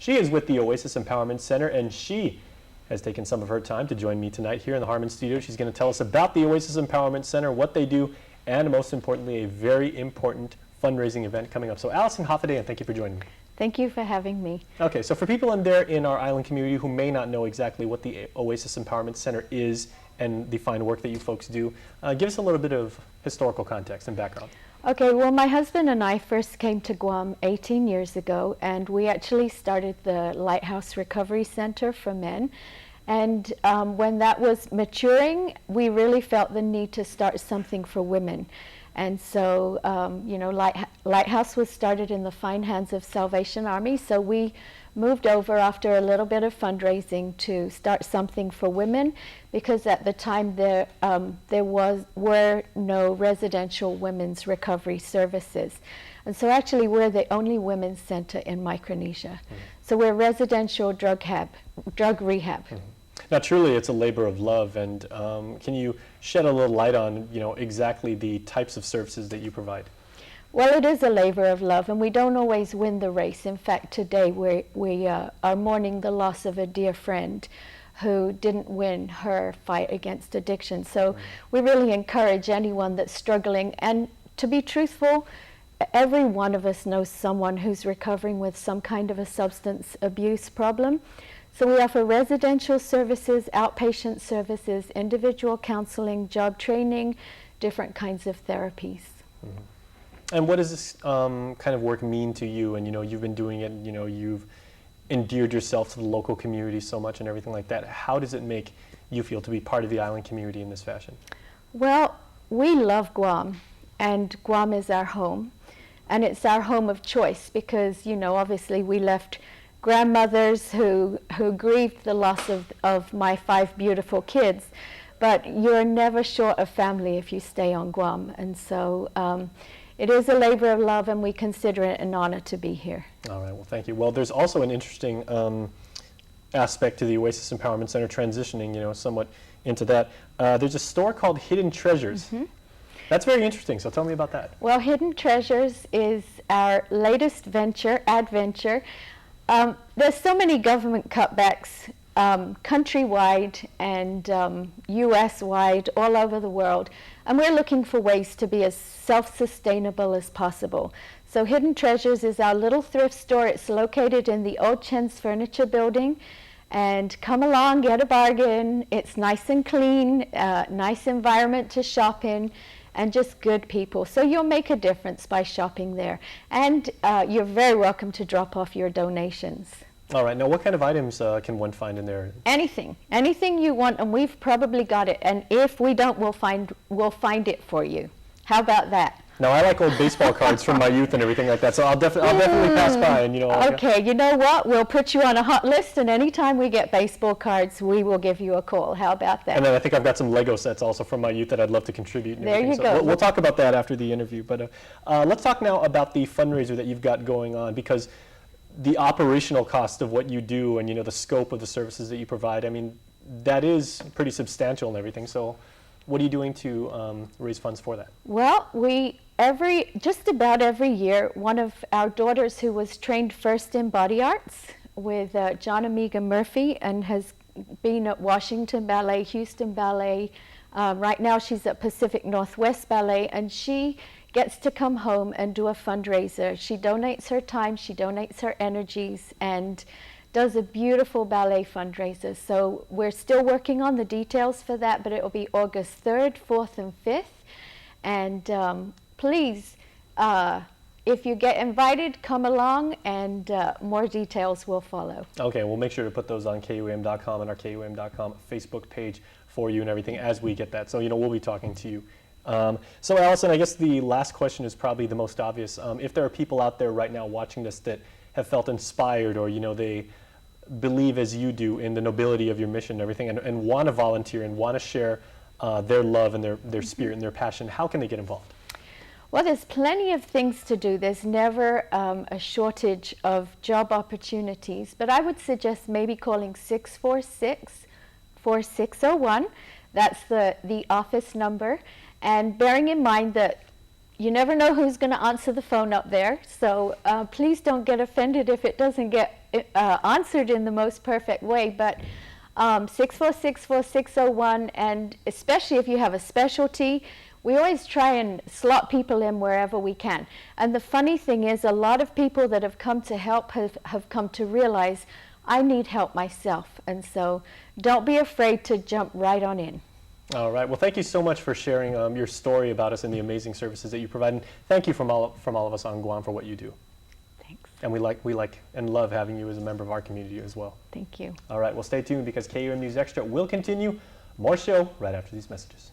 She is with the Oasis Empowerment Center, and she has taken some of her time to join me tonight here in the Harmon studio. She's going to tell us about the Oasis Empowerment Center, what they do, and most importantly, a very important fundraising event coming up. So Allison Hoffaday, and thank you for joining me. Thank you for having me. Okay, so for people in our island community who may not know exactly what the Oasis Empowerment Center is and the fine work that you folks do, give us a little bit of historical context and background. Okay, well, my husband and I first came to Guam 18 years ago, and we actually started the Lighthouse Recovery Center for Men. And when that was maturing, we really felt the need to start something for women. And so, you know, Lighthouse was started in the fine hands of Salvation Army, so we moved over after a little bit of fundraising to start something for women, because at the time there were no residential women's recovery services. And so actually we're the only women's center in Micronesia. Mm-hmm. So we're residential drug rehab. Mm-hmm. Now, truly, it's a labor of love, and can you shed a little light on, you know, exactly the types of services that you provide? Well, it is a labor of love, and we don't always win the race. In fact, today we are mourning the loss of a dear friend who didn't win her fight against addiction. So we really encourage anyone that's struggling, and to be truthful, every one of us knows someone who's recovering with some kind of a substance abuse problem. So we offer residential services, outpatient services, individual counseling, job training, different kinds of therapies. Mm-hmm. And what does this kind of work mean to you? And, you know, you've been doing it, you know, you've endeared yourself to the local community so much and everything like that. How does it make you feel to be part of the island community in this fashion? Well, we love Guam, and Guam is our home. And it's our home of choice because, you know, obviously we left grandmothers who grieved the loss of my 5 beautiful kids. But you're never short of family if you stay on Guam. And so it is a labor of love, and we consider it an honor to be here. All right, well, thank you. Well, there's also an interesting aspect to the Oasis Empowerment Center, transitioning, you know, somewhat into that. There's a store called Hidden Treasures. Mm-hmm. That's very interesting, so tell me about that. Well, Hidden Treasures is our latest adventure. There's so many government cutbacks countrywide and US-wide, all over the world. And we're looking for ways to be as self-sustainable as possible. So Hidden Treasures is our little thrift store. It's located in the old Chen's Furniture Building. And come along, get a bargain. It's nice and clean, nice environment to shop in, and just good people. So you'll make a difference by shopping there. And you're very welcome to drop off your donations. All right, now what kind of items can one find in there? Anything you want, and we've probably got it. And if we don't, we'll find it for you. How about that? Now, I like old baseball cards from my youth and everything like that, so I'll definitely pass by and, you know. Okay, you know what? We'll put you on a hot list, and anytime we get baseball cards, we will give you a call. How about that? And then I think I've got some Lego sets also from my youth that I'd love to contribute. And there you so go. We'll talk about that after the interview, but let's talk now about the fundraiser that you've got going on, because the operational cost of what you do and, you know, the scope of the services that you provide, I mean, that is pretty substantial and everything. So what are you doing to raise funds for that? Well, just about every year, one of our daughters who was trained first in body arts with John Amiga Murphy and has been at Washington Ballet, Houston Ballet. Right now she's at Pacific Northwest Ballet, and she gets to come home and do a fundraiser. She donates her time, she donates her energies, and does a beautiful ballet fundraiser. So we're still working on the details for that, but it will be August 3rd, 4th, and 5th. And please, if you get invited, come along, and more details will follow. Okay, we'll make sure to put those on KUAM.com and our KUAM.com Facebook page for you and everything as we get that. So, you know, we'll be talking to you. So, Allison, I guess the last question is probably the most obvious. If there are people out there right now watching this that have felt inspired, or, you know, they believe as you do in the nobility of your mission and everything, and want to volunteer and want to share their love and their spirit and their passion, how can they get involved? Well, there's plenty of things to do. There's never a shortage of job opportunities, but I would suggest maybe calling 646-4601. That's the office number. And bearing in mind that you never know who's going to answer the phone up there. So please don't get offended if it doesn't get answered in the most perfect way. But 6464601, and especially if you have a specialty, we always try and slot people in wherever we can. And the funny thing is, a lot of people that have come to help have come to realize, I need help myself. And so don't be afraid to jump right on in. All right. Well, thank you so much for sharing your story about us and the amazing services that you provide. And thank you from all of us on Guam for what you do. Thanks. And we like and love having you as a member of our community as well. Thank you. All right. Well, stay tuned because KUM News Extra will continue. More show right after these messages.